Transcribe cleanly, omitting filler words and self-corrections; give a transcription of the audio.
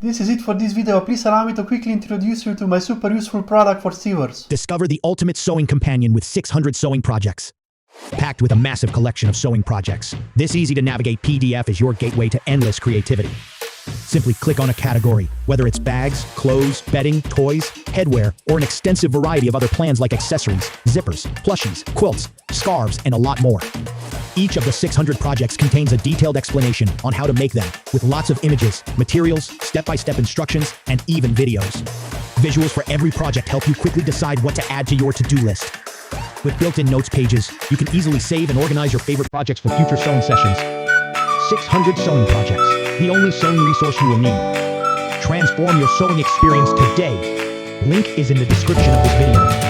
this is it for this video. Please allow me to quickly introduce you to my super useful product for sewers. Discover the ultimate sewing companion with 600 sewing projects. Packed with a massive collection of sewing projects, this easy-to-navigate PDF is your gateway to endless creativity. Simply click on a category, whether it's bags, clothes, bedding, toys, headwear, or an extensive variety of other plans like accessories, zippers, plushies, quilts, scarves, and a lot more. Each of the 600 projects contains a detailed explanation on how to make them, with lots of images, materials, step-by-step instructions, and even videos. Visuals for every project help you quickly decide what to add to your to-do list. With built-in notes pages, you can easily save and organize your favorite projects for future sewing sessions. 600 sewing projects, the only sewing resource you will need. Transform your sewing experience today. Link is in the description of this video.